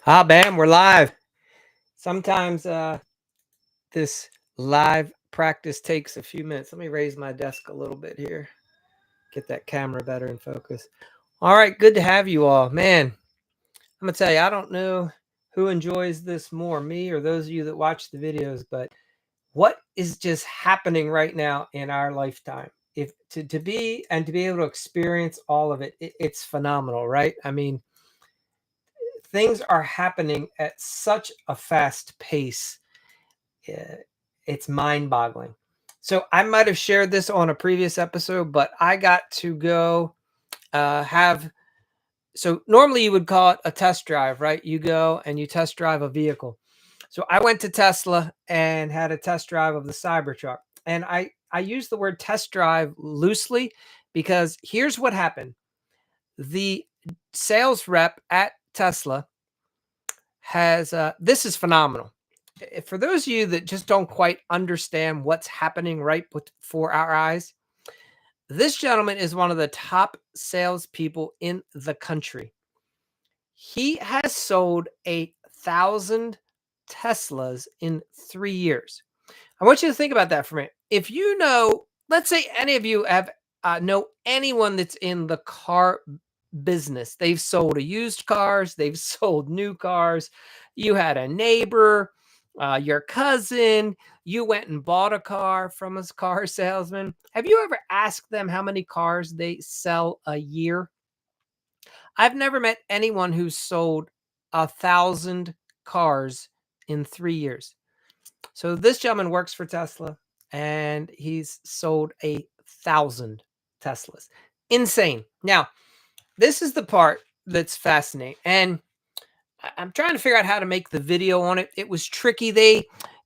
Ah, bam, we're live. Sometimes this live practice takes a few minutes. Let me raise my desk a little bit here, get that camera better in focus. All right, good to have you all. Man, I'm going to tell you, I don't know who enjoys this more, me or those of you that watch the videos, but what is just happening right now in our lifetime? If to be and to be able to experience all of it, it's phenomenal, right? I mean, things are happening at such a fast pace. uh, it's mind-boggling. So I might have shared this on a previous episode, but I got to go have. So normally you would call it a test drive, right? You go and you test drive a vehicle. So I went to Tesla and had a test drive of the Cybertruck, and I use the word test drive loosely because here's what happened: the sales rep at Tesla has this is phenomenal. For those of you that just don't quite understand what's happening right before our eyes, this gentleman is one of the top salespeople in the country. He has sold 1,000 Teslas in 3 years. I want you to think about that for a minute. If you know, let's say any of you have know anyone that's in the car business. They've sold used cars, they've sold new cars. You had a neighbor, your cousin, you went and bought a car from a car salesman. Have you ever asked them how many cars they sell a year? I've never met anyone who's sold 1,000 cars in 3 years. So this gentleman works for Tesla and he's sold 1,000 Teslas. Insane. Now, this is the part that's fascinating. And I'm trying to figure out how to make the video on it. It was tricky.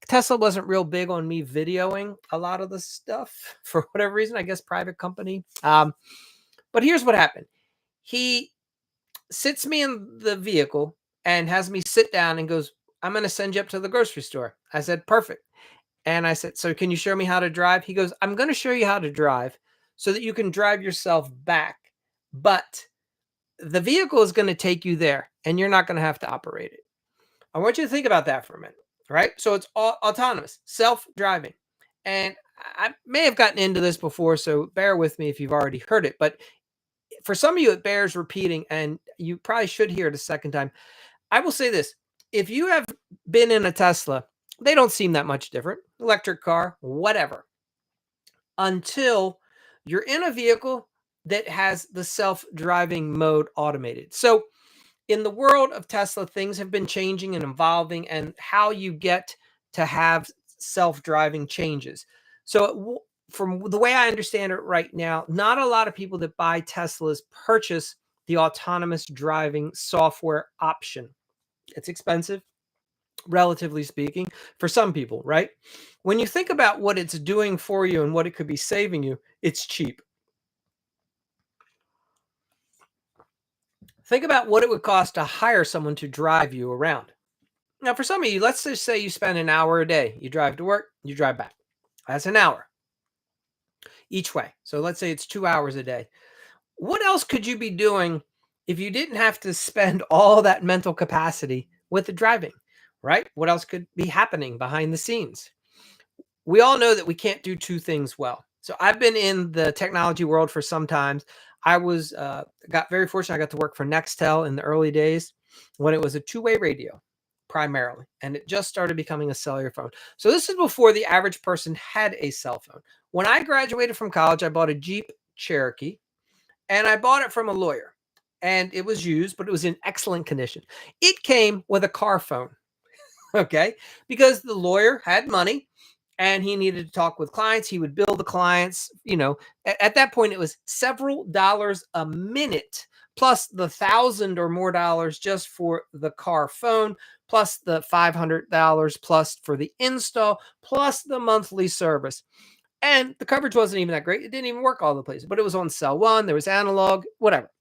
Tesla wasn't real big on me videoing a lot of the stuff for whatever reason, I guess private company. But here's what happened. He sits me in the vehicle and has me sit down and goes, "I'm going to send you up to the grocery store." I said, "Perfect." And I said, "So can you show me how to drive?" He goes, "I'm going to show you how to drive so that you can drive yourself back. But the vehicle is going to take you there and you're not going to have to operate it." I want you to think about that for a minute, right? So it's all autonomous, self-driving. And I may have gotten into this before, so bear with me if you've already heard it. But for some of you, it bears repeating, and you probably should hear it a second time. I will say this: if you have been in a Tesla, they don't seem that much different. Electric car, whatever, until you're in a vehicle that has the self-driving mode automated. So in the world of Tesla, things have been changing and evolving, and how you get to have self-driving changes. So, from the way I understand it right now, not a lot of people that buy Teslas purchase the autonomous driving software option. It's expensive, relatively speaking, for some people, right? When you think about what it's doing for you and what it could be saving you, it's cheap. Think about what it would cost to hire someone to drive you around. Now, for some of you, let's just say you spend an hour a day. You drive to work, you drive back. That's an hour each way. So let's say it's 2 hours a day. What else could you be doing if you didn't have to spend all that mental capacity with the driving, right? What else could be happening behind the scenes? We all know that we can't do two things well. So I've been in the technology world for some time. I was got very fortunate. I got to work for Nextel in the early days when it was a two-way radio primarily, and it just started becoming a cellular phone. So this is before the average person had a cell phone. When I graduated from college, I bought a Jeep Cherokee, and I bought it from a lawyer, and it was used, but it was in excellent condition. It came with a car phone, okay, because the lawyer had money and he needed to talk with clients. He would bill the clients. At that point, it was several dollars a minute, plus the $1,000 or more just for the car phone, plus the $500 plus for the install, plus the monthly service. And the coverage wasn't even that great. It didn't even work all the places, but it was on cell one, there was analog, whatever.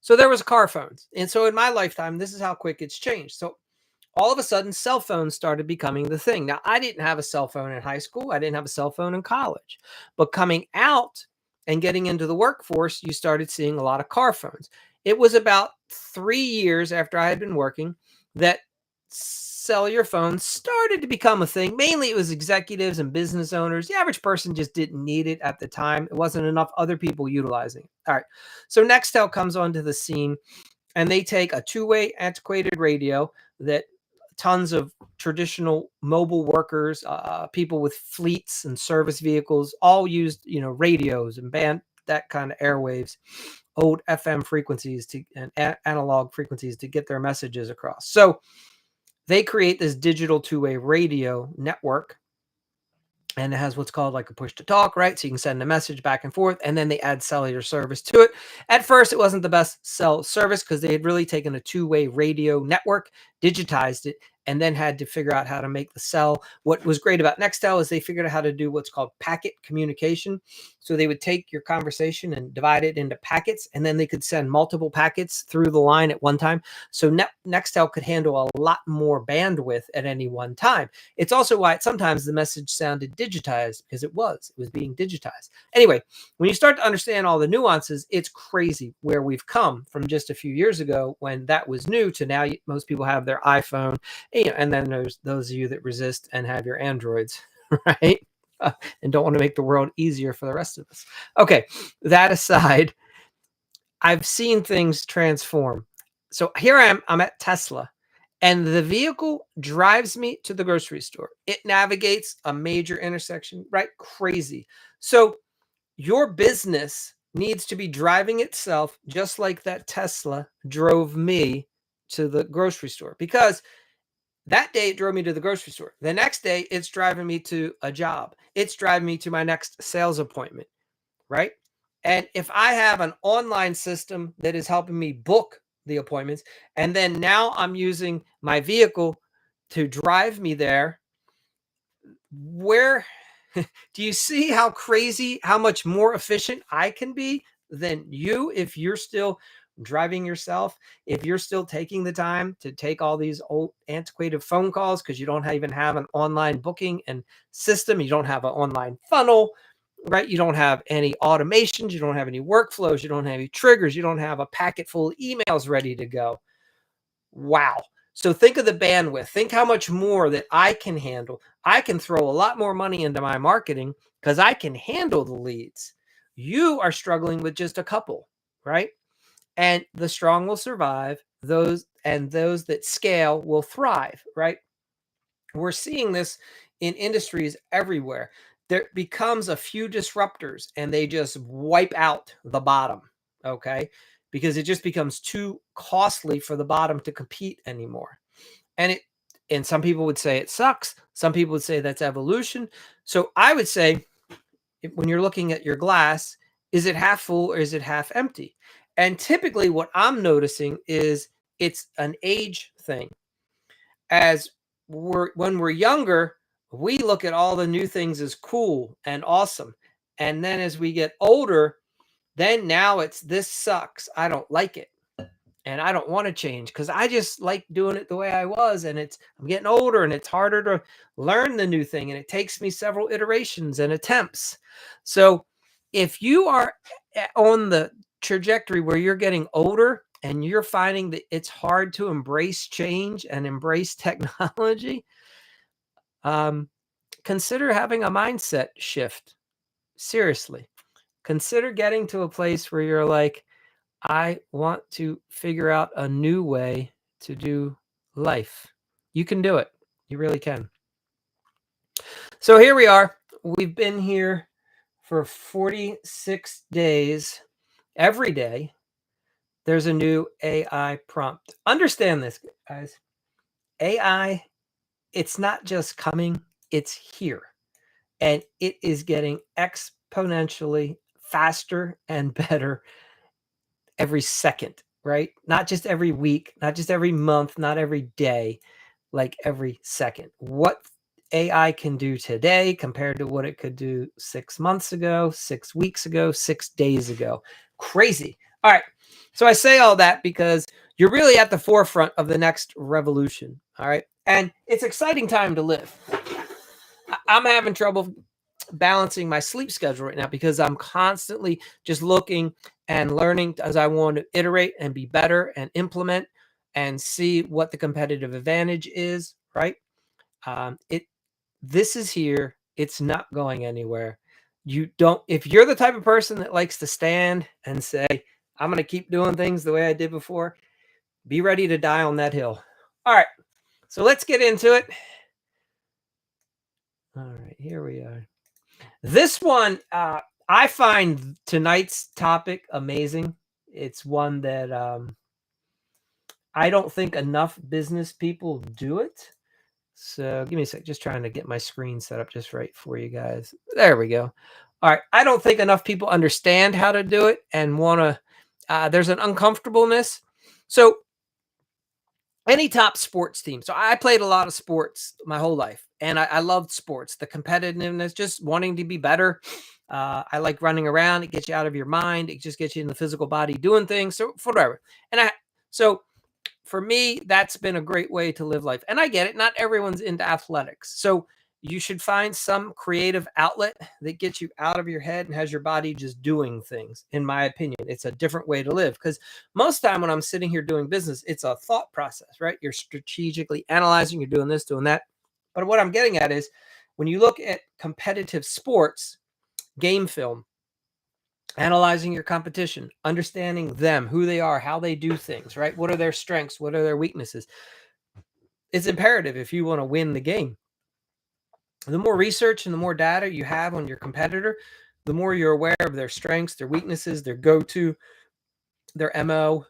So there was car phones. And so in my lifetime, this is how quick it's changed. So all of a sudden, cell phones started becoming the thing. Now, I didn't have a cell phone in high school. I didn't have a cell phone in college. But coming out and getting into the workforce, you started seeing a lot of car phones. It was about 3 years after I had been working that cellular phones started to become a thing. Mainly it was executives and business owners. The average person just didn't need it at the time. It wasn't enough other people utilizing it. All right. So Nextel comes onto the scene and they take a two-way antiquated radio that tons of traditional mobile workers, people with fleets and service vehicles, all used, radios and band that kind of airwaves, old FM frequencies and analog frequencies to get their messages across. So they create this digital two-way radio network, and it has what's called like a push to talk, right? So you can send a message back and forth, and then they add cellular service to it. At first, it wasn't the best cell service because they had really taken a two-way radio network, digitized it, and then had to figure out how to make the cell. What was great about Nextel is they figured out how to do what's called packet communication. So they would take your conversation and divide it into packets, and then they could send multiple packets through the line at one time. So Nextel could handle a lot more bandwidth at any one time. It's also why sometimes the message sounded digitized, because it was being digitized. Anyway, when you start to understand all the nuances, it's crazy where we've come from just a few years ago when that was new to now most people have their iPhone, and then there's those of you that resist and have your Androids, right? And don't want to make the world easier for the rest of us. Okay, that aside, I've seen things transform. So here I am, I'm at Tesla, and the vehicle drives me to the grocery store. It navigates a major intersection, right? Crazy. So your business needs to be driving itself just like that Tesla drove me to the grocery store, because that day it drove me to the grocery store. The next day it's driving me to a job. It's driving me to my next sales appointment, right? And if I have an online system that is helping me book the appointments, and then now I'm using my vehicle to drive me there, where do you see how crazy, how much more efficient I can be than you if you're still driving yourself, if you're still taking the time to take all these old antiquated phone calls because you don't even have an online booking and system, you don't have an online funnel, right? You don't have any automations, you don't have any workflows, you don't have any triggers, you don't have a packet full of emails ready to go. Wow. So think of the bandwidth. Think how much more that I can handle. I can throw a lot more money into my marketing because I can handle the leads. You are struggling with just a couple, right? And the strong will survive. Those that scale will thrive, right? We're seeing this in industries everywhere. There becomes a few disruptors and they just wipe out the bottom, okay? Because it just becomes too costly for the bottom to compete anymore. And some people would say it sucks. Some people would say that's evolution. So I would say, when you're looking at your glass, is it half full or is it half empty? And typically what I'm noticing is it's an age thing. As when we're younger, we look at all the new things as cool and awesome. And then as we get older, then now it's, this sucks. I don't like it. And I don't want to change because I just like doing it the way I was. And I'm getting older and it's harder to learn the new thing. And it takes me several iterations and attempts. So if you are on the trajectory where you're getting older and you're finding that it's hard to embrace change and embrace technology, consider having a mindset shift. Seriously, consider getting to a place where you're like, I want to figure out a new way to do life. You can do it. You really can. So here we are. We've been here for 46 days. Every day, there's a new AI prompt. Understand this, guys. AI, it's not just coming, it's here. And it is getting exponentially faster and better every second, right? Not just every week, not just every month, not every day, like every second. What AI can do today compared to what it could do 6 months ago, 6 weeks ago, 6 days ago. Crazy. All right. So I say all that because you're really at the forefront of the next revolution. All right. And it's exciting time to live. I'm having trouble balancing my sleep schedule right now because I'm constantly just looking and learning as I want to iterate and be better and implement and see what the competitive advantage is, right? It This is here. It's not going anywhere. You don't, if you're the type of person that likes to stand and say, I'm going to keep doing things the way I did before, be ready to die on that hill. All right. So let's get into it. All right, here we are. This one, I find tonight's topic amazing. It's one that I don't think enough business people do it. So give me a sec, just trying to get my screen set up just right for you guys. There we go. All right. I don't think enough people understand how to do it and want to, there's an uncomfortableness. So any top sports team. So I played a lot of sports my whole life, and I loved sports, the competitiveness, just wanting to be better. I like running around. It gets you out of your mind. It just gets you in the physical body doing things. So whatever. So for me, that's been a great way to live life. And I get it. Not everyone's into athletics. So you should find some creative outlet that gets you out of your head and has your body just doing things. In my opinion, it's a different way to live, because most time when I'm sitting here doing business, it's a thought process, right? You're strategically analyzing, you're doing this, doing that. But what I'm getting at is when you look at competitive sports, game film, analyzing your competition, understanding them, who they are, how they do things, right? What are their strengths? What are their weaknesses? It's imperative if you want to win the game. The more research and the more data you have on your competitor, the more you're aware of their strengths, their weaknesses, their go-to, their MO,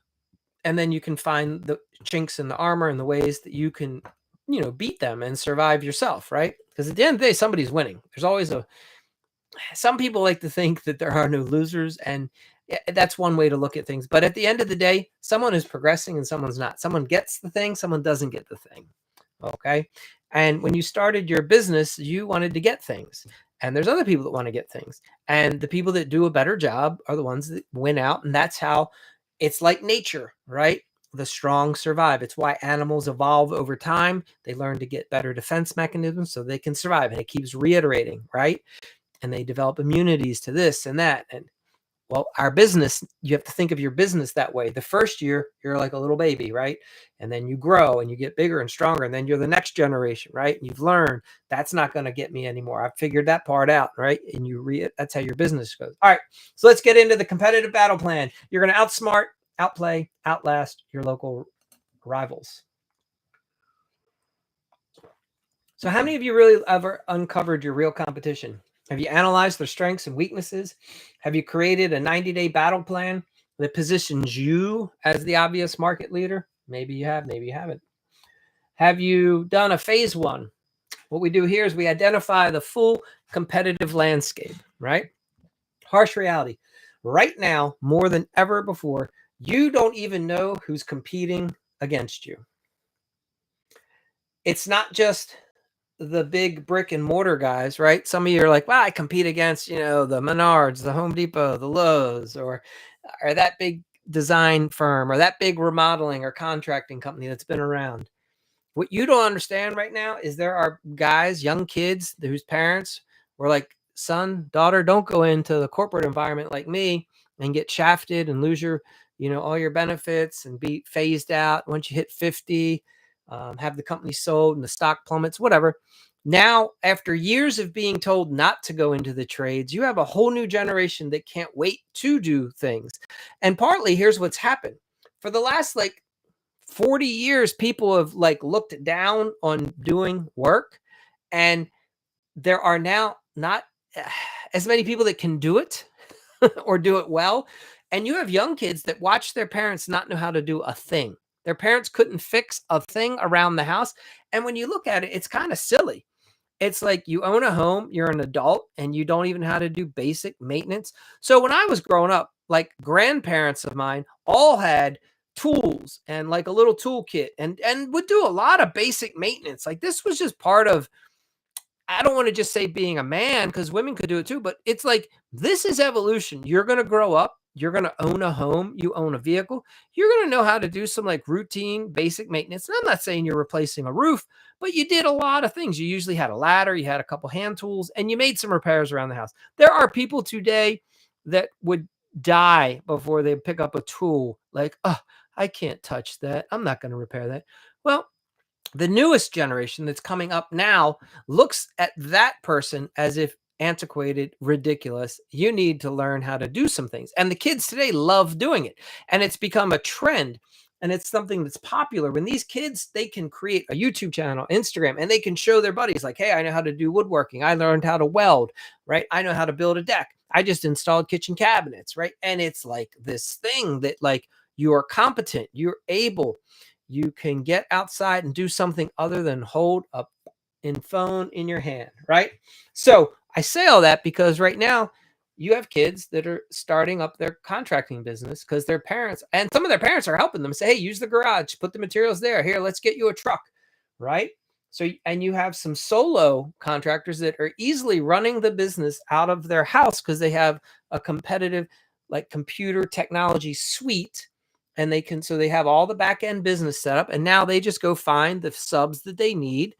and then you can find the chinks in the armor and the ways that you can, beat them and survive yourself, right? Because at the end of the day, somebody's winning. There's always some people like to think that there are no losers, and that's one way to look at things. But at the end of the day, someone is progressing and someone's not. Someone gets the thing, someone doesn't get the thing. Okay. And when you started your business, you wanted to get things. And there's other people that want to get things. And the people that do a better job are the ones that win out. And that's how it's like nature, right? The strong survive. It's why animals evolve over time. They learn to get better defense mechanisms so they can survive. And it keeps reiterating, right? And they develop immunities to this and that. And well, our business, you have to think of your business that way. The first year, you're like a little baby, right? And then you grow and you get bigger and stronger. And then you're the next generation, right? And you've learned that's not going to get me anymore. I've figured that part out, right? And that's how your business goes. All right. So let's get into the competitive battle plan. You're going to outsmart, outplay, outlast your local rivals. So how many of you really ever uncovered your real competition? Have you analyzed their strengths and weaknesses? Have you created a 90-day battle plan that positions you as the obvious market leader? Maybe you have, maybe you haven't. Have you done a phase one? What we do here is we identify the full competitive landscape, right? Harsh reality. Right now, more than ever before, you don't even know who's competing against you. It's not just the big brick and mortar guys, right? Some of you are like, well, I compete against, the Menards, the Home Depot, the Lowe's, or that big design firm, or that big remodeling or contracting company that's been around. What you don't understand right now is there are guys, young kids whose parents were like, son, daughter, don't go into the corporate environment like me and get shafted and lose your, all your benefits and be phased out once you hit 50, have the company sold and the stock plummets, whatever. Now, after years of being told not to go into the trades, you have a whole new generation that can't wait to do things. And partly, here's what's happened. For the last 40 years, people have looked down on doing work, and there are now not as many people that can do it or do it well. And you have young kids that watch their parents not know how to do a thing. Their parents couldn't fix a thing around the house. And when you look at it, it's kind of silly. It's like you own a home, you're an adult, and you don't even know how to do basic maintenance. So when I was growing up, grandparents of mine all had tools and a little toolkit and would do a lot of basic maintenance. This was just part of, I don't want to just say being a man, because women could do it too, but it's this is evolution. You're going to grow up. You're going to own a home. You own a vehicle. You're going to know how to do some routine basic maintenance. And I'm not saying you're replacing a roof, but you did a lot of things. You usually had a ladder, you had a couple hand tools, and you made some repairs around the house. There are people today that would die before they pick up a tool. Like, oh, I can't touch that. I'm not going to repair that. Well, the newest generation that's coming up now looks at that person as if antiquated, ridiculous. You need to learn how to do some things. And the kids today love doing it. And it's become a trend. And it's something that's popular. When these kids, they can create a YouTube channel, Instagram, and they can show their buddies, like, hey, I know how to do woodworking. I learned how to weld, right? I know how to build a deck. I just installed kitchen cabinets, right? And it's like this thing that, like, you are competent, you're able, you can get outside and do something other than hold a phone in your hand, right? So I say all that because right now you have kids that are starting up their contracting business because their parents, and some of their parents are helping them, say, hey, use the garage, put the materials there. Here, let's get you a truck, right? So, and you have some solo contractors that are easily running the business out of their house because they have a competitive, like, computer technology suite, and they can, so they have all the back end business set up, and now they just go find the subs that they need,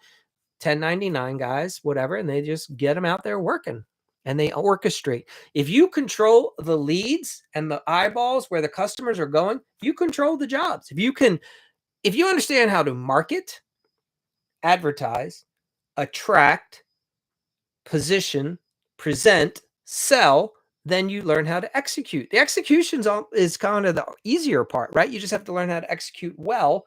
1099 guys, whatever, and they just get them out there working, and they orchestrate. If you control the leads and the eyeballs where the customers are going, you control the jobs. If you understand how to market, advertise, attract, position, present, sell, then you learn how to execute. The execution is kind of the easier part, right? You just have to learn how to execute well.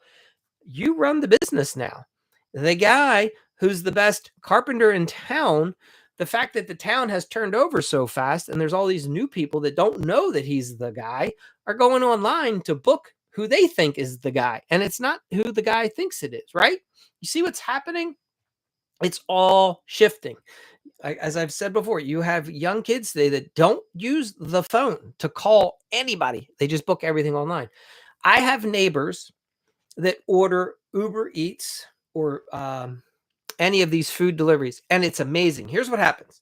You run the business now. The guy who's the best carpenter in town, the fact that the town has turned over so fast and there's all these new people that don't know that he's the guy are going online to book who they think is the guy. And it's not who the guy thinks it is, right? You see what's happening? It's all shifting. As I've said before, you have young kids today that don't use the phone to call anybody. They just book everything online. I have neighbors that order Uber Eats or any of these food deliveries, and it's amazing. Here's what happens.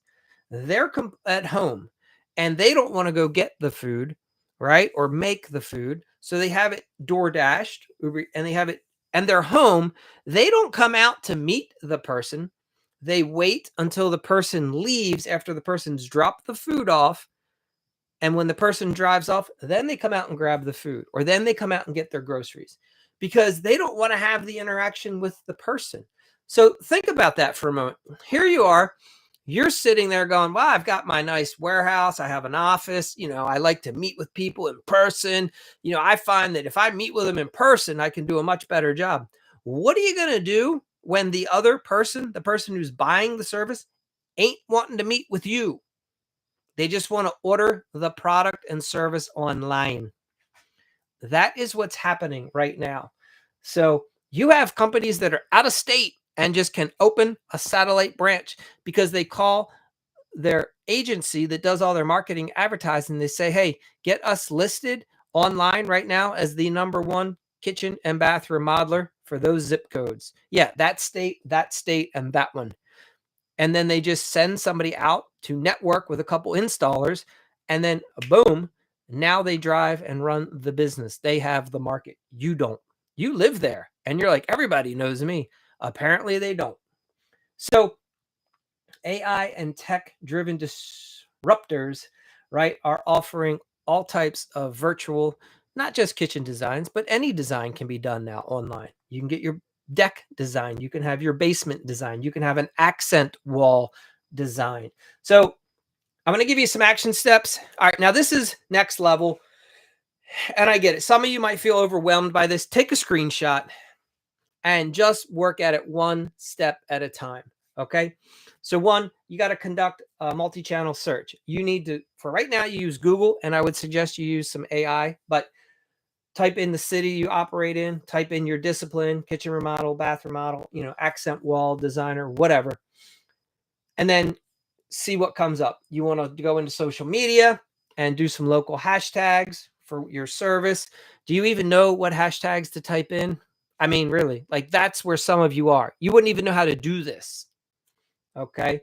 They're at home and they don't want to go get the food, right? Or make the food. So they have it door dashed, Uber, and they have it, and they're home. They don't come out to meet the person. They wait until the person leaves after the person's dropped the food off. And when the person drives off, then they come out and grab the food, or then they come out and get their groceries because they don't want to have the interaction with the person. So think about that for a moment. Here you are, you're sitting there going, well, I've got my nice warehouse. I have an office. I like to meet with people in person. I find that if I meet with them in person, I can do a much better job. What are you going to do when the other person, the person who's buying the service, ain't wanting to meet with you? They just want to order the product and service online. That is what's happening right now. So you have companies that are out of state and just can open a satellite branch because they call their agency that does all their marketing advertising. They say, hey, get us listed online right now as the #1 kitchen and bath remodeler for those zip codes. Yeah, that state, and that one. And then they just send somebody out to network with a couple installers, and then boom, now they drive and run the business. They have the market. You don't. You live there and you're like, everybody knows me. Apparently they don't. So AI and tech driven disruptors, right, are offering all types of virtual, not just kitchen designs, but any design can be done now online. You can get your deck design, you can have your basement design, you can have an accent wall design. So I'm going to give you some action steps. All right, now this is next level, and I get it. Some of you might feel overwhelmed by this. Take a screenshot and just work at it one step at a time. Okay. So one, you got to conduct a multi-channel search. You need to, for right now, you use Google, and I would suggest you use some AI, but type in the city you operate in, type in your discipline, kitchen remodel, bath remodel, accent wall designer, whatever. And then see what comes up. You want to go into social media and do some local hashtags for your service. Do you even know what hashtags to type in? I mean, really, like, that's where some of you are. You wouldn't even know how to do this. Okay.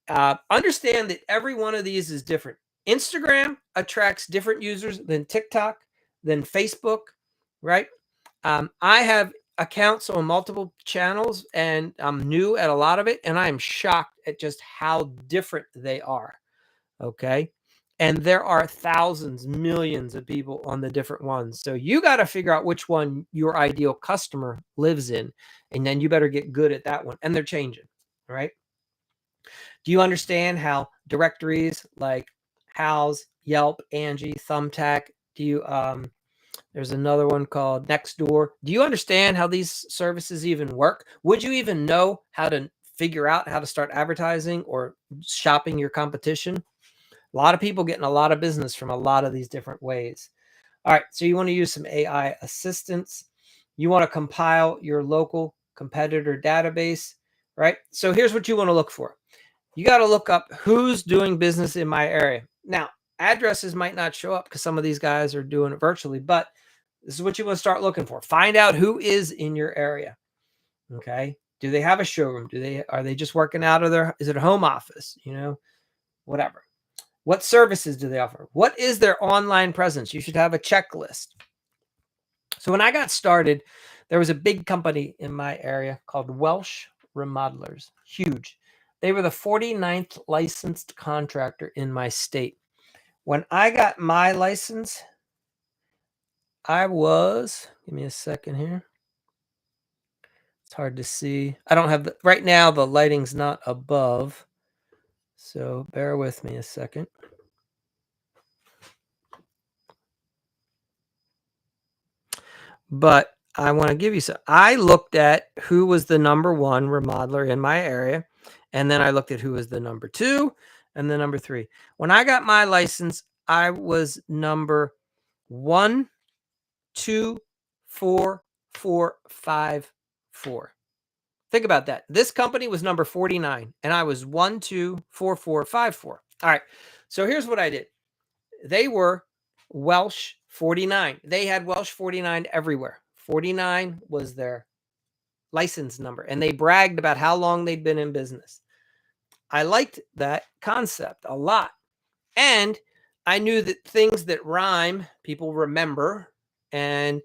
Understand that every one of these is different. Instagram attracts different users than TikTok, than Facebook, right? I have accounts on multiple channels, and I'm new at a lot of it, and I am shocked at just how different they are. Okay. And there are thousands, millions of people on the different ones. So you got to figure out which one your ideal customer lives in. And then you better get good at that one. And they're changing, right? Do you understand how directories like Houzz, Yelp, Angie, Thumbtack, do you there's another one called Nextdoor. Do you understand how these services even work? Would you even know how to figure out how to start advertising or shopping your competition? A lot of people getting a lot of business from a lot of these different ways. All right, so you want to use some AI assistance. You want to compile your local competitor database, right? So here's what you want to look for. You got to look up who's doing business in my area. Now, addresses might not show up because some of these guys are doing it virtually, but this is what you want to start looking for. Find out who is in your area. Okay. Do they have a showroom? Are they just working out of is it a home office? Whatever. What services do they offer? What is their online presence? You should have a checklist. So when I got started, there was a big company in my area called Welsh Remodelers. Huge. They were the 49th licensed contractor in my state. When I got my license, give me a second here. It's hard to see. I don't have right now, the lighting's not above. So bear with me a second. But I want to give you some. I looked at who was the number one remodeler in my area. And then I looked at who was the number two and the number three. When I got my license, I was number 1, 2, 4, 4, 5, 4. Think about that. This company was number 49, and I was 1, 2, 4, 4, 5, 4. All right. So here's what I did. They were Welsh 49. They had Welsh 49 everywhere. 49 was their license number, and they bragged about how long they'd been in business. I liked that concept a lot. And I knew that things that rhyme, people remember. And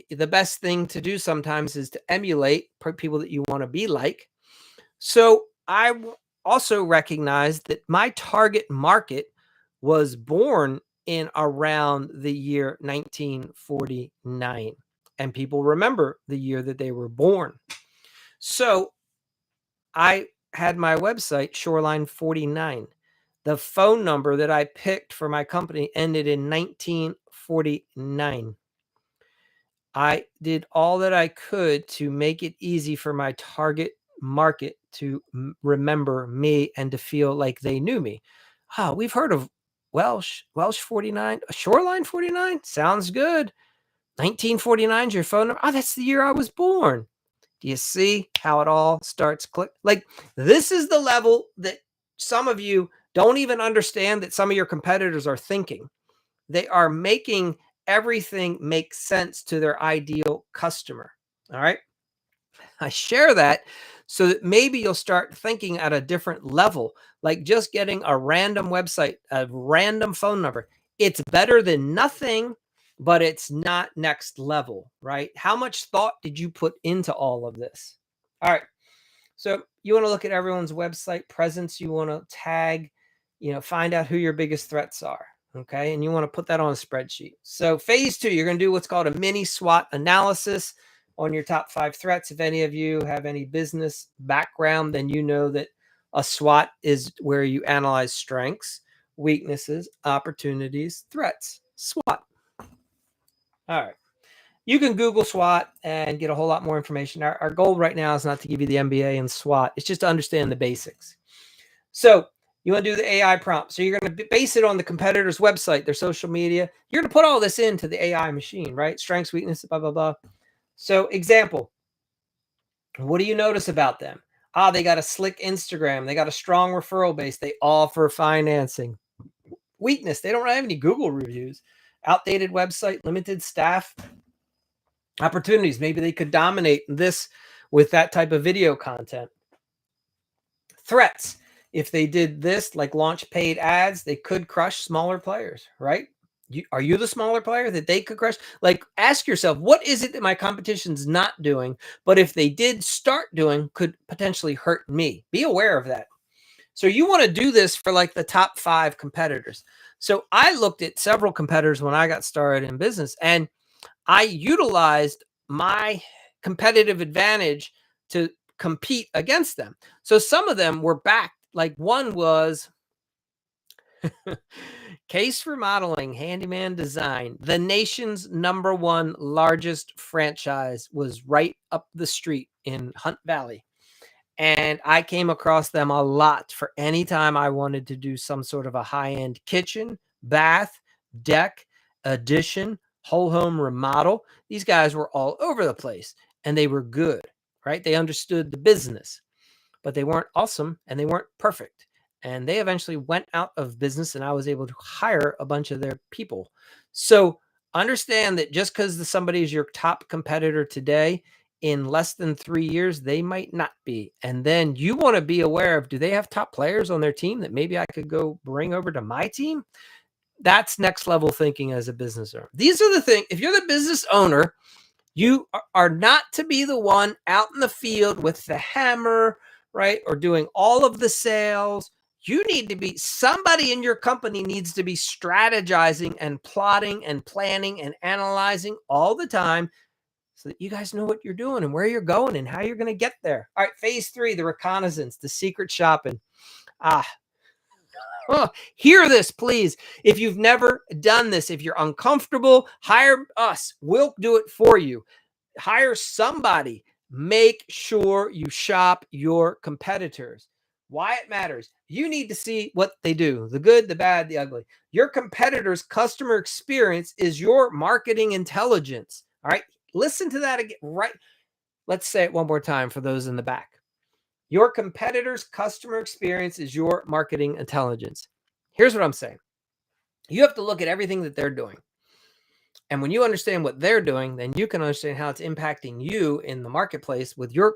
the best thing to do sometimes is to emulate people that you want to be like. So I also recognized that my target market was born in around the year 1949. And people remember the year that they were born. So I had my website, Shoreline 49. The phone number that I picked for my company ended in 1949. I did all that I could to make it easy for my target market to remember me and to feel like they knew me. Oh, we've heard of Welsh 49, Shoreline 49. Sounds good. 1949 is your phone number. Oh, that's the year I was born. Do you see how it all starts click? Like, this is the level that some of you don't even understand that some of your competitors are thinking. They are making everything make sense to their ideal customer. All right. I share that so that maybe you'll start thinking at a different level, like just getting a random website, a random phone number. It's better than nothing, but it's not next level, right? How much thought did you put into all of this? All right. So you want to look at everyone's website presence. You want to tag, find out who your biggest threats are. Okay. And you want to put that on a spreadsheet. So phase 2, you're going to do what's called a mini SWOT analysis on your top 5 threats. If any of you have any business background, then you know that a SWOT is where you analyze strengths, weaknesses, opportunities, threats. SWOT. All right. You can Google SWOT and get a whole lot more information. Our goal right now is not to give you the MBA in SWOT. It's just to understand the basics. So you want to do the AI prompt. So you're going to base it on the competitor's website, their social media. You're going to put all this into the AI machine, right? Strengths, weaknesses, blah, blah, blah. So example, what do you notice about them? They got a slick Instagram. They got a strong referral base. They offer financing. Weakness, they don't have any Google reviews. Outdated website, limited staff. Opportunities, maybe they could dominate this with that type of video content. Threats, if they did this, like launch paid ads, they could crush smaller players, right? Are you the smaller player that they could crush? Like, ask yourself, what is it that my competition's not doing, but if they did start doing, could potentially hurt me? Be aware of that. So you want to do this for like the top 5 competitors. So I looked at several competitors when I got started in business, and I utilized my competitive advantage to compete against them. So some of them were backed. Like one was Case Remodeling Handyman Design, the nation's #1 largest franchise, was right up the street in Hunt Valley. And I came across them a lot for any time I wanted to do some sort of a high-end kitchen, bath, deck, addition, whole home remodel. These guys were all over the place and they were good, right? They understood the business, but they weren't awesome and they weren't perfect. And they eventually went out of business and I was able to hire a bunch of their people. So understand that just because somebody is your top competitor today, in less than 3 years, they might not be. And then you want to be aware of, do they have top players on their team that maybe I could go bring over to my team? That's next level thinking as a business owner. These are the things, if you're the business owner, you are not to be the one out in the field with the hammer, right? Or doing all of the sales. You need to be, somebody in your company needs to be strategizing and plotting and planning and analyzing all the time so that you guys know what you're doing and where you're going and how you're going to get there. All right, phase 3, the reconnaissance, the secret shopping. Ah, hear this, please. If you've never done this, if you're uncomfortable, hire us. We'll do it for you. Hire somebody. Make sure you shop your competitors. Why it matters. You need to see what they do, the good, the bad, the ugly. Your competitor's customer experience is your marketing intelligence. All right. Listen to that again. Right. Let's say it one more time for those in the back. Your competitor's customer experience is your marketing intelligence. Here's what I'm saying. You have to look at everything that they're doing. And when you understand what they're doing, then you can understand how it's impacting you in the marketplace with your,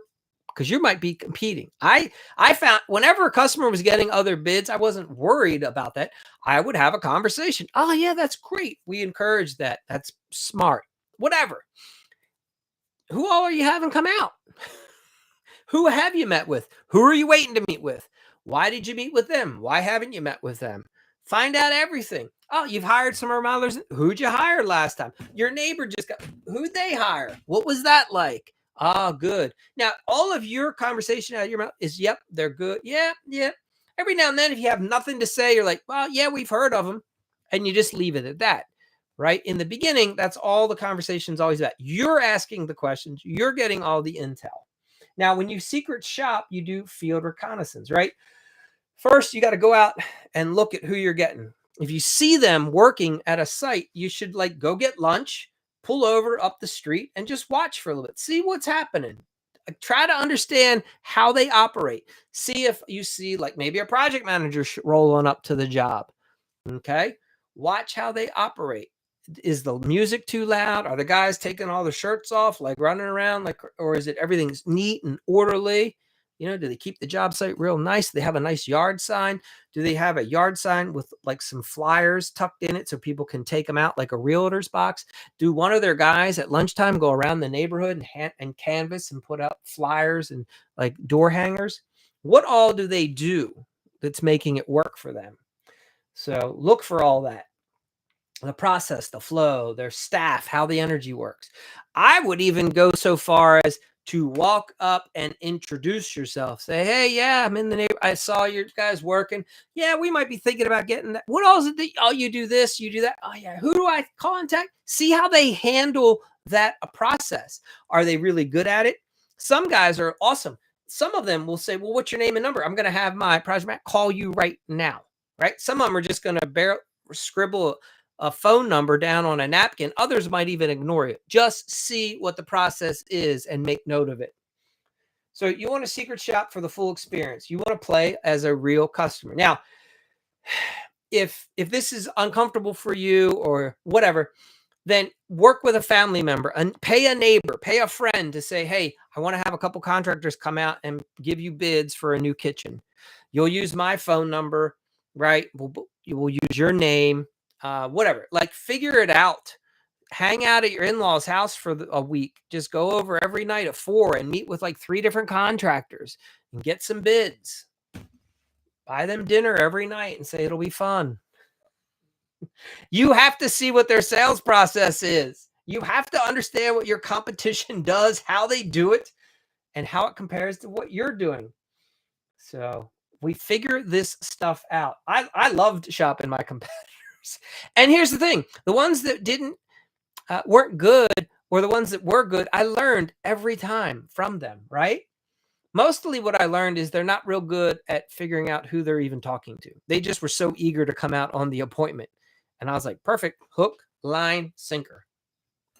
because you might be competing. I found whenever a customer was getting other bids, I wasn't worried about that. I would have a conversation. Oh yeah, that's great. We encourage that. That's smart. Whatever. Who all are you having come out? Who have you met with? Who are you waiting to meet with? Why did you meet with them? Why haven't you met with them? Find out everything. Oh, you've hired some remodelers. Who'd you hire last time? Your neighbor just got, who'd they hire? What was that like? Oh, good. Now, all of your conversation out of your mouth is, yep, they're good. Yeah, yeah. Every now and then, if you have nothing to say, you're like, well, yeah, we've heard of them. And you just leave it at that, right? In the beginning, that's all the conversation's always about. You're asking the questions. You're getting all the intel. Now, when you secret shop, you do field reconnaissance, right? First, you got to go out and look at who you're getting. If you see them working at a site, you should like go get lunch, pull over up the street and just watch for a little bit. See what's happening. Try to understand how they operate. See if you see like maybe a project manager rolling up to the job. Okay. Watch how they operate. Is the music too loud? Are the guys taking all their shirts off, like running around, like, or is it everything's neat and orderly? You know, do they keep the job site real nice? Do they have a nice yard sign? Do they have a yard sign with like some flyers tucked in it so people can take them out like a realtor's box? Do one of their guys at lunchtime go around the neighborhood and canvas and put out flyers and like door hangers? What all do they do that's making it work for them? So look for all that. The process, the flow, their staff, how the energy works. I would even go so far as to walk up and introduce yourself. Say, hey, yeah, I'm in the neighborhood. I saw your guys working. Yeah, we might be thinking about getting that. What else? Oh, you do this, you do that. Oh, yeah. Who do I contact? See how they handle that process. Are they really good at it? Some guys are awesome. Some of them will say, well, what's your name and number? I'm going to have my project manager call you right now. Right? Some of them are just going to scribble a phone number down on a napkin. Others might even ignore it. Just see what the process is and make note of it. So you want to secret shop for the full experience. You want to play as a real customer. Now, if this is uncomfortable for you or whatever, then work with a family member and pay a neighbor, pay a friend to say, hey, I want to have a couple contractors come out and give you bids for a new kitchen. You'll use my phone number, right? You will use your name, whatever. Like figure it out. Hang out at your in-laws' house for a week. Just go over every night at 4 and meet with like 3 different contractors and get some bids. Buy them dinner every night and say it'll be fun. You have to see what their sales process is. You have to understand what your competition does, how they do it, and how it compares to what you're doing. So we figure this stuff out. I loved shopping my competitors. And here's the thing, the ones that weren't good, or the ones that were good, I learned every time from them, right? Mostly what I learned is they're not real good at figuring out who they're even talking to. They just were so eager to come out on the appointment. And I was like, perfect, hook, line, sinker.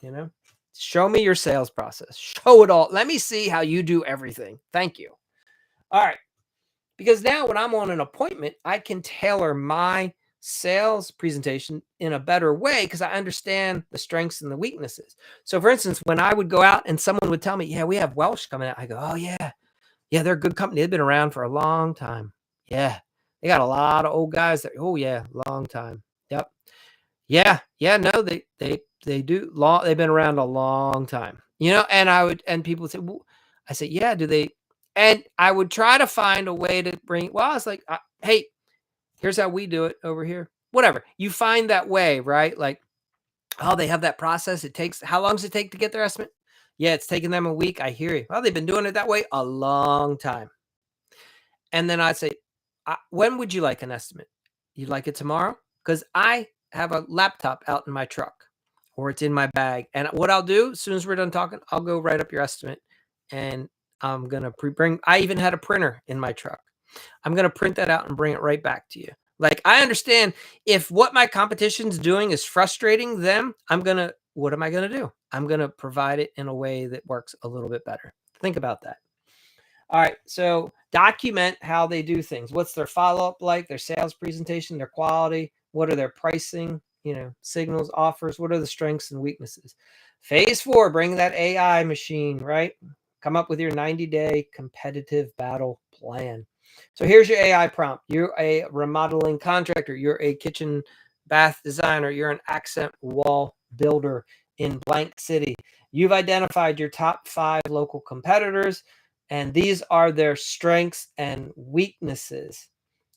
You know, show me your sales process. Show it all. Let me see how you do everything. Thank you. All right. Because now when I'm on an appointment, I can tailor my sales presentation in a better way because I understand the strengths and the weaknesses. So for instance, when I would go out and someone would tell me, yeah, we have Welsh coming out, I go, oh yeah, they're a good company. They've been around for a long time. Yeah. They got a lot of old guys that, oh yeah, long time. Yep. Yeah. Yeah. No, they do long. They've been around a long time, and people would say, well, I said, yeah, do they? And I would try to find a way to bring, well, I was like, hey, here's how we do it over here. Whatever. You find that way, right? Like, oh, they have that process. How long does it take to get their estimate? Yeah, it's taking them a week. I hear you. Well, they've been doing it that way a long time. And then I'd say, when would you like an estimate? You'd like it tomorrow? Because I have a laptop out in my truck or it's in my bag. And what I'll do, as soon as we're done talking, I'll go write up your estimate. And I'm going to I even had a printer in my truck. I'm going to print that out and bring it right back to you. Like, I understand if what my competition's doing is frustrating them, what am I going to do? I'm going to provide it in a way that works a little bit better. Think about that. All right. So document how they do things. What's their follow-up like, their sales presentation, their quality? What are their pricing, signals, offers? What are the strengths and weaknesses? Phase 4, bring that AI machine, right? Come up with your 90-day competitive battle plan. So here's your AI prompt. You're a remodeling contractor. You're a kitchen bath designer. You're an accent wall builder in blank city. You've identified your top 5 local competitors, and these are their strengths and weaknesses.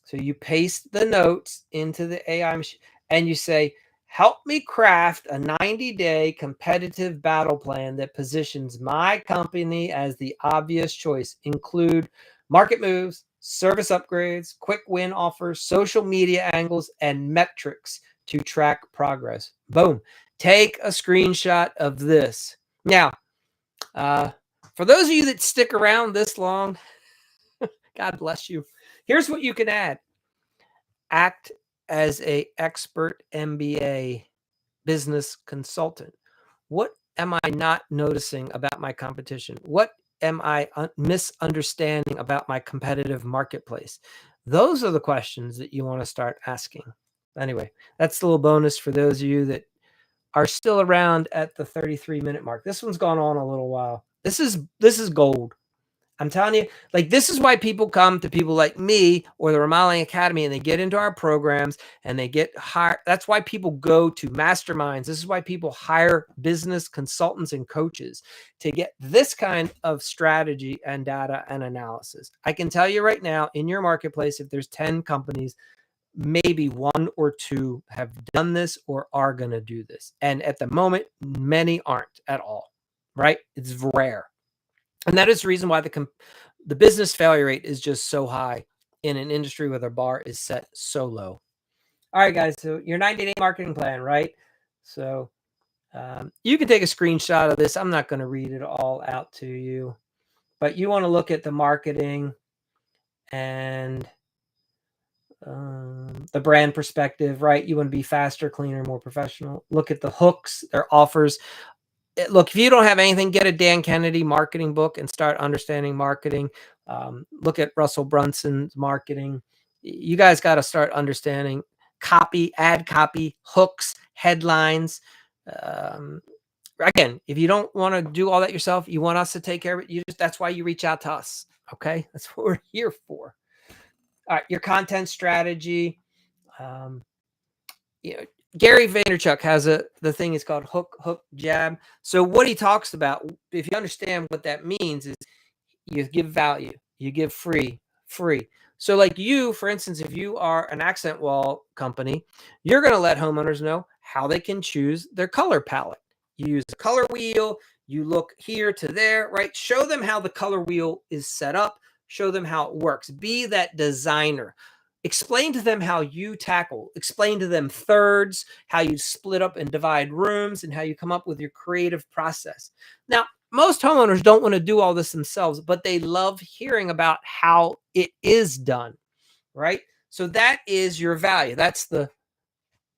So you paste the notes into the AI machine and you say, help me craft a 90-day competitive battle plan that positions my company as the obvious choice. Include market moves, service upgrades, quick win offers, social media angles, and metrics to track progress. Boom. Take a screenshot of this. Now, for those of you that stick around this long, God bless you. Here's what you can add. Act as an expert MBA business consultant. What am I not noticing about my competition? What am I misunderstanding about my competitive marketplace? Those are the questions that you want to start asking. Anyway, that's a little bonus for those of you that are still around at the 33-minute mark. This one's gone on a little while. This is gold. I'm telling you, like, this is why people come to people like me or the Remodeling Academy, and they get into our programs and they get hired. That's why people go to masterminds. This is why people hire business consultants and coaches to get this kind of strategy and data and analysis. I can tell you right now, in your marketplace, if there's 10 companies, maybe 1 or 2 have done this or are going to do this. And at the moment, many aren't at all, right? It's rare. And that is the reason why the business failure rate is just so high in an industry where the bar is set so low. All right, guys. So your 90-day marketing plan, right? So you can take a screenshot of this. I'm not going to read it all out to you, but you want to look at the marketing and the brand perspective, right? You want to be faster, cleaner, more professional. Look at the hooks, their offers. Look, if you don't have anything, get a Dan Kennedy marketing book and start understanding marketing. Look at Russell Brunson's marketing. You guys got to start understanding copy, ad copy, hooks, headlines. Again, if you don't want to do all that yourself, you want us to take care of it. That's why you reach out to us. Okay. That's what we're here for. All right. Your content strategy. Gary Vaynerchuk has the thing is called hook, jab. So what he talks about, if you understand what that means, is you give value, you give free free. So like you, for instance, if you are an accent wall company, you're going to let homeowners know how they can choose their color palette. You use the color wheel, you look here to there, right? Show them how the color wheel is set up. Show them how it works. Be that designer. Explain to them how you tackle. Explain to them thirds, how you split up and divide rooms, and how you come up with your creative process. Now, most homeowners don't want to do all this themselves, but they love hearing about how it is done, right? So that is your value. That's the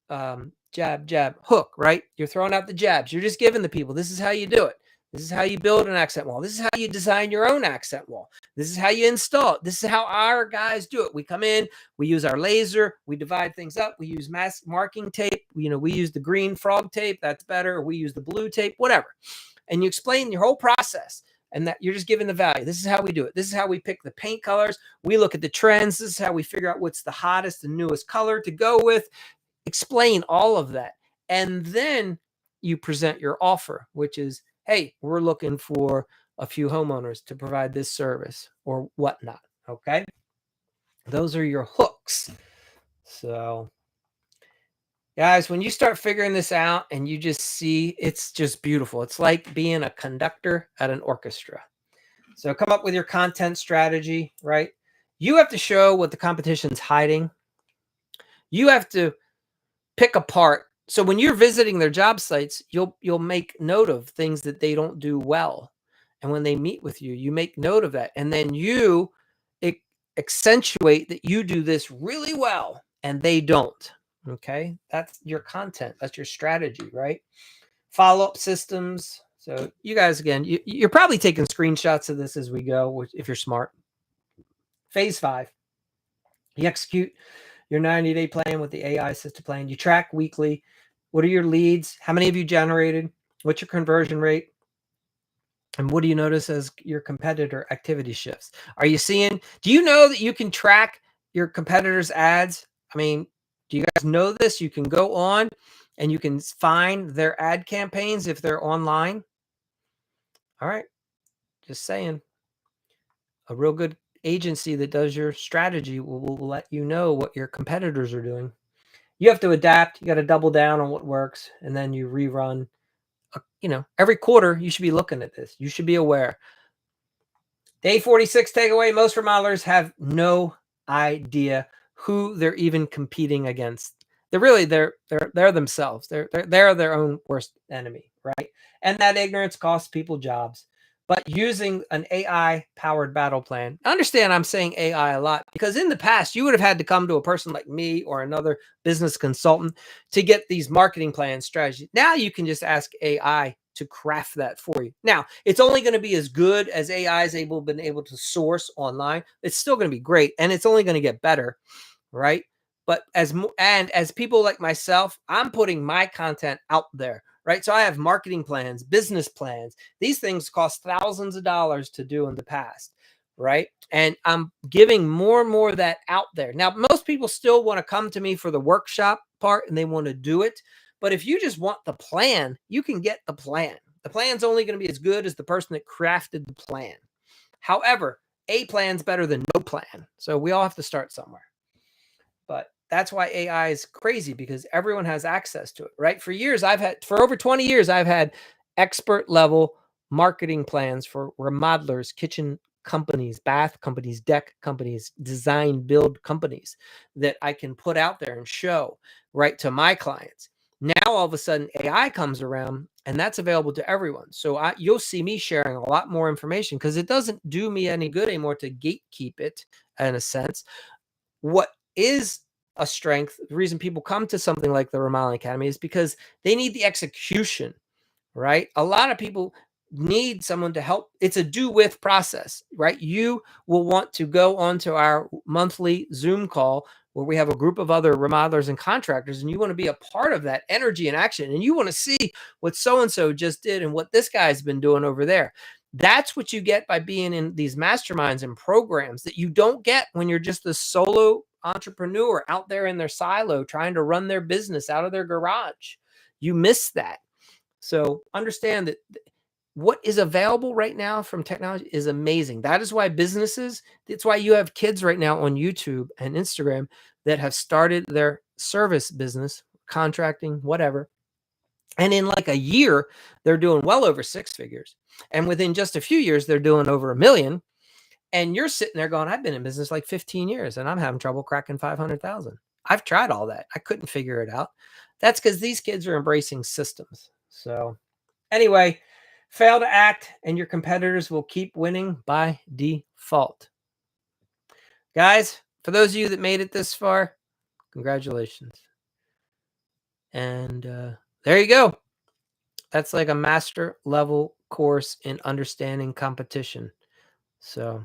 jab, jab, hook, right? You're throwing out the jabs. You're just giving the people, this is how you do it. This is how you build an accent wall. This is how you design your own accent wall. This is how you install it. This is how our guys do it. We come in, we use our laser, we divide things up. We use mass marking tape. We use the green frog tape. That's better. Or we use the blue tape, whatever. And you explain your whole process, and that you're just giving the value. This is how we do it. This is how we pick the paint colors. We look at the trends. This is how we figure out what's the hottest and newest color to go with. Explain all of that. And then you present your offer, which is, hey, we're looking for a few homeowners to provide this service or whatnot. Okay. Those are your hooks. So, guys, when you start figuring this out and you just see, it's just beautiful. It's like being a conductor at an orchestra. So come up with your content strategy, right? You have to show what the competition's hiding. You have to pick apart. So when you're visiting their job sites, you'll make note of things that they don't do well. And when they meet with you, you make note of that. And then you accentuate that you do this really well and they don't. Okay. That's your content. That's your strategy, right? Follow-up systems. So you guys, again, you're probably taking screenshots of this as we go, if you're smart. Phase 5, you execute your 90-day plan with the AI assisted plan. You track weekly. What are your leads? How many have you generated? What's your conversion rate? And what do you notice as your competitor activity shifts? Are you seeing, do you know that you can track your competitors' ads? I mean, do you guys know this? You can go on and you can find their ad campaigns if they're online. All right. Just saying. A real good agency that does your strategy will let you know what your competitors are doing. You have to adapt. You got to double down on what works, and then you rerun. Every quarter you should be looking at this. You should be aware. Day 46 takeaway: most remodelers have no idea who they're even competing against. They're themselves. They're their own worst enemy, right? And that ignorance costs people jobs. But using an AI powered battle plan, understand I'm saying AI a lot because in the past you would have had to come to a person like me or another business consultant to get these marketing plan strategies. Now you can just ask AI to craft that for you. Now, it's only going to be as good as AI is been able to source online. It's still going to be great, and it's only going to get better, right? But as people like myself, I'm putting my content out there, right? So I have marketing plans, business plans. These things cost thousands of dollars to do in the past, right? And I'm giving more and more of that out there. Now, most people still want to come to me for the workshop part and they want to do it. But if you just want the plan, you can get the plan. The plan's only going to be as good as the person that crafted the plan. However, a plan's better than no plan. So we all have to start somewhere. But that's why AI is crazy, because everyone has access to it, right? For over 20 years, I've had expert level marketing plans for remodelers, kitchen companies, bath companies, deck companies, design build companies that I can put out there and show right to my clients. Now, all of a sudden, AI comes around and that's available to everyone. So you'll see me sharing a lot more information because it doesn't do me any good anymore to gatekeep it in a sense. What is a strength, the reason people come to something like the Remodeling Academy is because they need the execution, right? A lot of people need someone to help. It's a do with process, right? You will want to go onto our monthly Zoom call where we have a group of other remodelers and contractors, and you want to be a part of that energy and action, and you want to see what so-and-so just did and what this guy's been doing over there. That's what you get by being in these masterminds and programs that you don't get when you're just a solo entrepreneur out there in their silo trying to run their business out of their garage. You miss that. So understand that what is available right now from technology is amazing. That is why businesses, it's why you have kids right now on YouTube and Instagram that have started their service business, contracting, whatever. And in like a year, they're doing well over 6 figures. And within just a few years, they're doing over 1 million. And you're sitting there going, I've been in business like 15 years and I'm having trouble cracking 500,000. I've tried all that. I couldn't figure it out. That's because these kids are embracing systems. So anyway, fail to act and your competitors will keep winning by default. Guys, for those of you that made it this far, congratulations. And there you go. That's like a master level course in understanding competition. So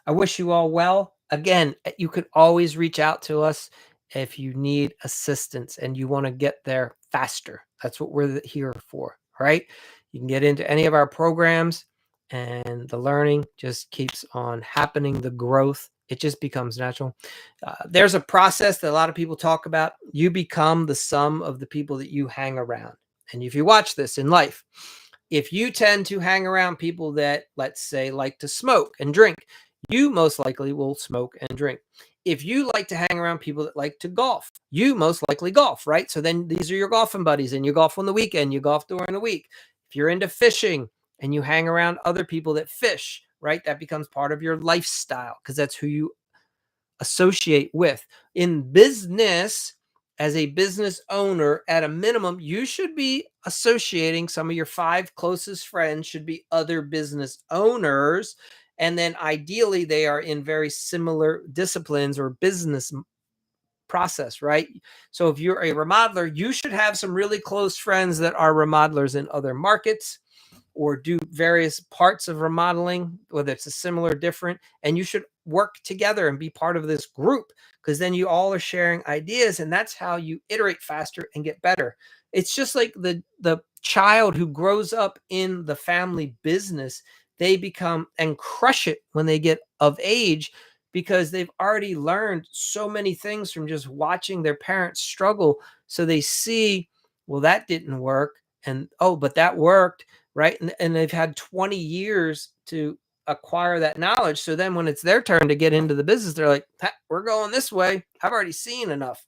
I wish you all well. Again, you could always reach out to us if you need assistance and you want to get there faster. That's what we're here for. All right. You can get into any of our programs and the learning just keeps on happening. The growth, it just becomes natural. There's a process that a lot of people talk about. You become the sum of the people that you hang around. And if you watch this in life, if you tend to hang around people that, let's say, like to smoke and drink, you most likely will smoke and drink. If you like to hang around people that like to golf, you most likely golf, right? So then these are your golfing buddies and you golf on the weekend, you golf during the week. If you're into fishing and you hang around other people that fish, right? That becomes part of your lifestyle because that's who you associate with. In business, as a business owner, at a minimum, you should be associating some of your 5 closest friends should be other business owners. And then ideally, they are in very similar disciplines or business process, right? So if you're a remodeler, you should have some really close friends that are remodelers in other markets or do various parts of remodeling, whether it's a similar, different, and you should work together and be part of this group because then you all are sharing ideas and that's how you iterate faster and get better. It's just like the child who grows up in the family business, they become and crush it when they get of age because they've already learned so many things from just watching their parents struggle. So they see, well, that didn't work. And oh, but that worked, right? And they've had 20 years to acquire that knowledge. So then when it's their turn to get into the business, they're like, we're going this way. I've already seen enough,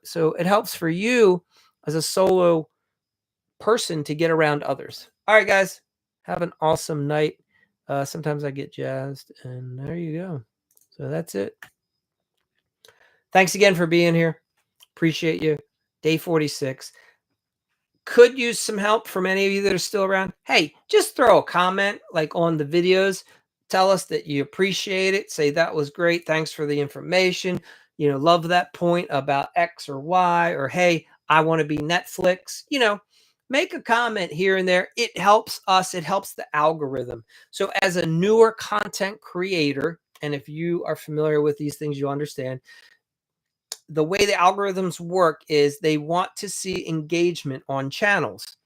so it helps for you as a solo person to get around others. All right, guys, have an awesome night. Sometimes I get jazzed and there you go. So that's it. Thanks again for being here. Appreciate you. Day 46. Could use some help from any of you that are still around. Hey, just throw a comment like on the videos. Tell us that you appreciate it. Say that was great. Thanks for the information. Love that point about X or Y, or hey, I want to be Netflix. Make a comment here and there. It helps us. It helps the algorithm. So as a newer content creator, and if you are familiar with these things, you understand the way the algorithms work is they want to see engagement on channels.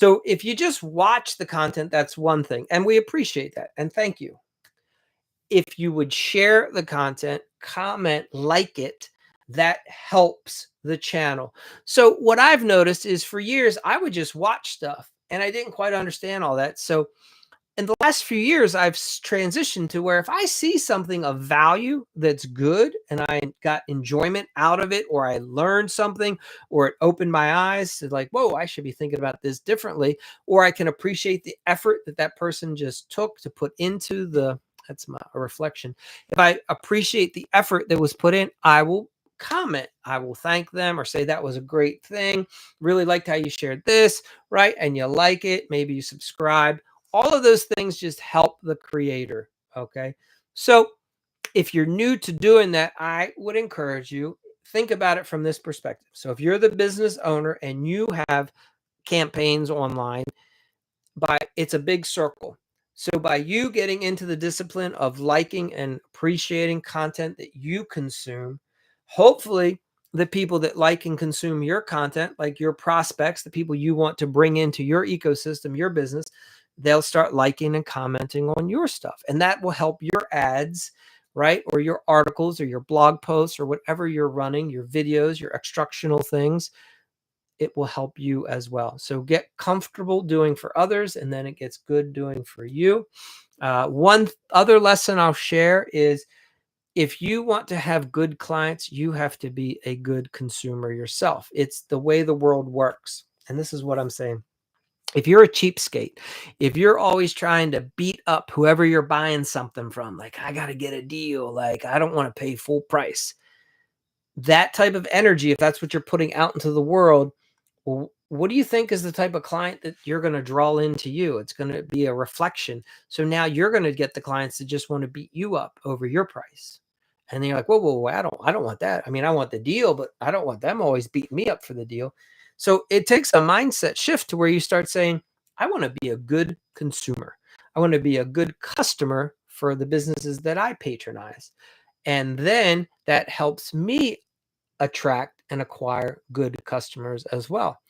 So if you just watch the content, that's one thing. And we appreciate that. And thank you. If you would share the content, comment, like it, that helps the channel. So what I've noticed is for years, I would just watch stuff and I didn't quite understand all that. So in the last few years, I've transitioned to where if I see something of value that's good and I got enjoyment out of it, or I learned something, or it opened my eyes to like, whoa, I should be thinking about this differently, or I can appreciate the effort that that person just took to put into that's a reflection. If I appreciate the effort that was put in, I will comment. I will thank them or say that was a great thing. Really liked how you shared this, right? And you like it. Maybe you subscribe. All of those things just help the creator, okay? So if you're new to doing that, I would encourage you, think about it from this perspective. So if you're the business owner and you have campaigns online, it's a big circle. So by you getting into the discipline of liking and appreciating content that you consume, hopefully the people that like and consume your content, like your prospects, the people you want to bring into your ecosystem, your business, they'll start liking and commenting on your stuff. And that will help your ads, right? Or your articles or your blog posts or whatever you're running, your videos, your instructional things. it will help you as well. So get comfortable doing for others, and then it gets good doing for you. One other lesson I'll share is, if you want to have good clients, you have to be a good consumer yourself. It's the way the world works. And this is what I'm saying. If you're a cheapskate, if you're always trying to beat up whoever you're buying something from, like, I got to get a deal, like, I don't want to pay full price, that type of energy, if that's what you're putting out into the world, well, what do you think is the type of client that you're going to draw into you? It's going to be a reflection. So now you're going to get the clients that just want to beat you up over your price. And then you're like, whoa, I don't want that. I mean, I want the deal, but I don't want them always beating me up for the deal. So it takes a mindset shift to where you start saying, I want to be a good consumer. I want to be a good customer for the businesses that I patronize. And then that helps me attract and acquire good customers as well.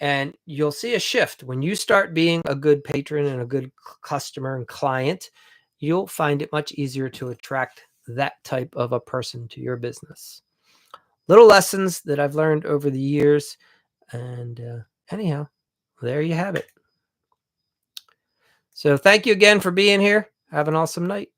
And you'll see a shift when you start being a good patron and a good customer and client. You'll find it much easier to attract that type of a person to your business. Little lessons that I've learned over the years. And anyhow, there you have it. So thank you again for being here. Have an awesome night.